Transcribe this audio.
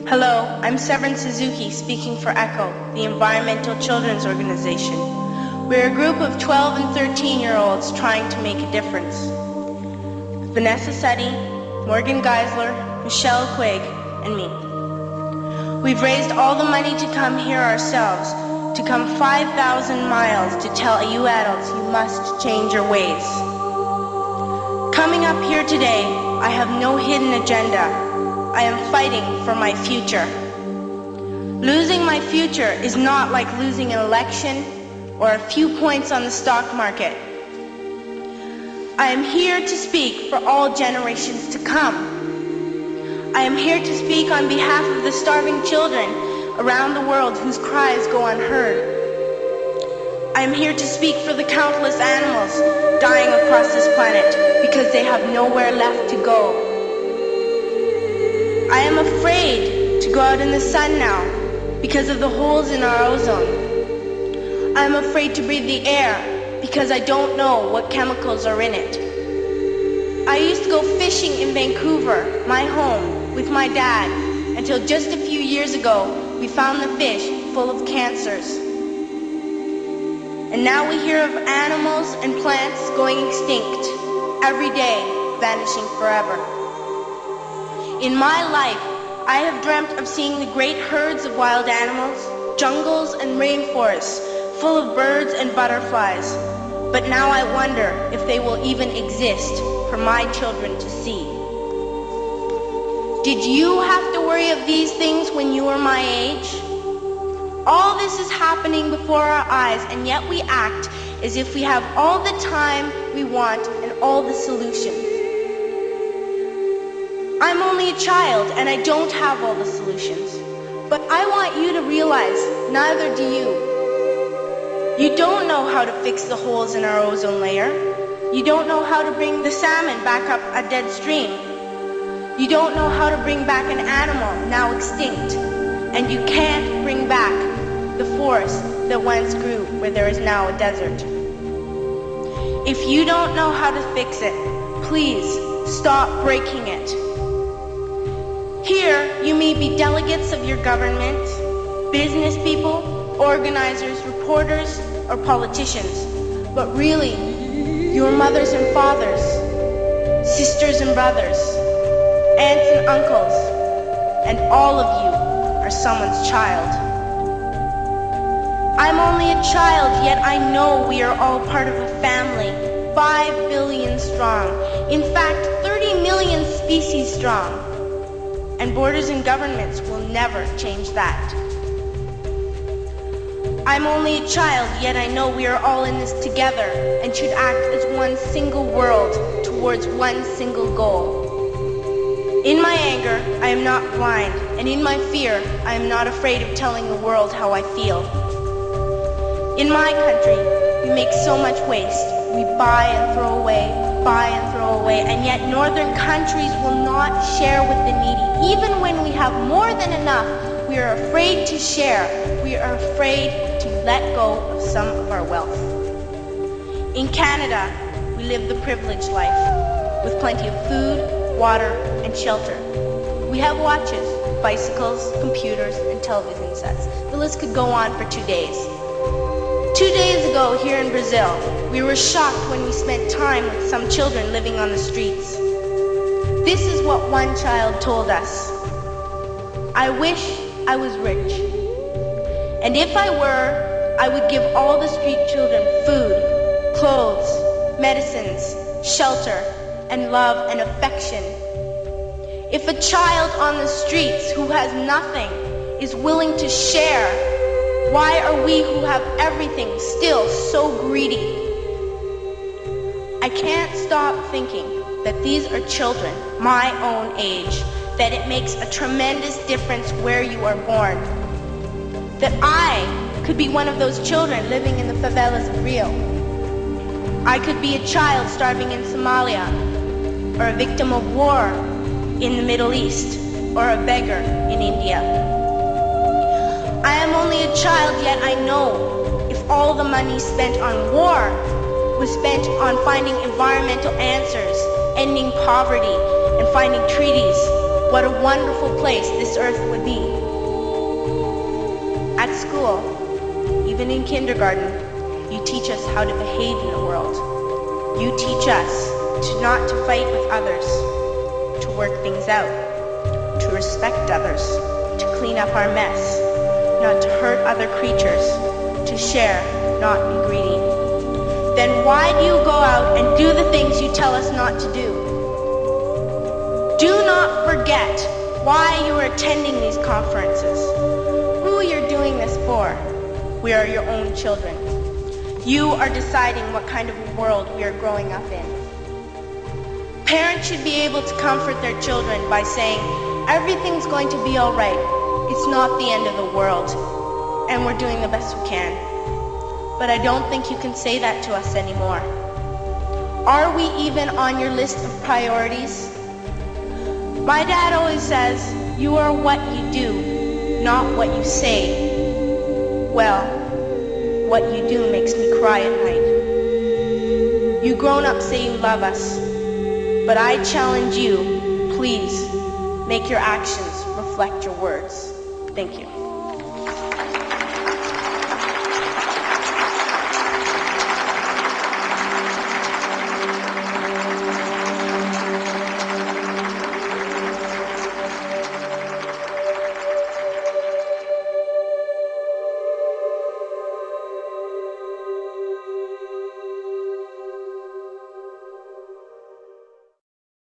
Hello, I'm Severn Suzuki speaking for ECHO, the Environmental Children's Organization. We're a group of 12 and 13-year-olds trying to make a difference. Vanessa Setti, Morgan Geisler, Michelle Quigg, and me. We've raised all the money to come here ourselves, to come 5,000 miles to tell you adults you must change your ways. Coming up here today, I have no hidden agenda. I am fighting for my future. Losing my future is not like losing an election or a few points on the stock market. I am here to speak for all generations to come. I am here to speak on behalf of the starving children around the world whose cries go unheard. I am here to speak for the countless animals dying across this planet because they have nowhere left to go. I am afraid to go out in the sun now because of the holes in our ozone. I am afraid to breathe the air because I don't know what chemicals are in it. I used to go fishing in Vancouver, my home, with my dad, until just a few years ago we found the fish full of cancers. And now we hear of animals and plants going extinct, every day vanishing forever. In my life, I have dreamt of seeing the great herds of wild animals, jungles and rainforests full of birds and butterflies. But now I wonder if they will even exist for my children to see. Did you have to worry of these things when you were my age? All this is happening before our eyes, and yet we act as if we have all the time we want and all the solutions. I'm only a child and I don't have all the solutions. But I want you to realize, neither do you. You don't know how to fix the holes in our ozone layer. You don't know how to bring the salmon back up a dead stream. You don't know how to bring back an animal now extinct. And you can't bring back the forest that once grew where there is now a desert. If you don't know how to fix it, please stop breaking it. Here, you may be delegates of your government, business people, organizers, reporters, or politicians, but really, your mothers and fathers, sisters and brothers, aunts and uncles, and all of you are someone's child. I'm only a child, yet I know we are all part of a family, 5 billion strong, in fact, 30 million species strong. And borders and governments will never change that. I'm only a child, yet I know we are all in this together and should act as one single world towards one single goal. In my anger, I am not blind, and in my fear, I am not afraid of telling the world how I feel. In my country, we make so much waste. We buy and throw away, and yet northern countries will not share with the needy. Even when we have more than enough, we are afraid to share. We are afraid to let go of some of our wealth. In Canada, we live the privileged life, with plenty of food, water, and shelter. We have watches, bicycles, computers, and television sets. The list could go on for 2 days. 2 days ago, here in Brazil, we were shocked when we spent time with some children living on the streets. This is what one child told us. I wish I was rich. And if I were, I would give all the street children food, clothes, medicines, shelter, and love and affection. If a child on the streets who has nothing is willing to share, why are we who have everything still so greedy? I can't stop thinking that these are children my own age, that it makes a tremendous difference where you are born. That I could be one of those children living in the favelas of Rio. I could be a child starving in Somalia, or a victim of war in the Middle East, or a beggar in India. I am only a child, yet I know if all the money spent on war was spent on finding environmental answers, ending poverty, and finding treaties what a wonderful place this earth would be. At school, even in kindergarten, you teach us how to behave in the world. You teach us not to fight with others, to work things out, to respect others, to clean up our mess, not to hurt other creatures, to share, not be greedy. Then why do you go out and do the things you tell us not to do? Do not forget why you are attending these conferences, who you're doing this for. We are your own children. You are deciding what kind of world we are growing up in. Parents should be able to comfort their children by saying, everything's going to be all right. It's not the end of the world, and we're doing the best we can. But I don't think you can say that to us anymore. Are we even on your list of priorities? My dad always says, you are what you do, not what you say. Well, what you do makes me cry at night. You grown-ups say you love us, but I challenge you, please, make your actions reflect your words. Thank you.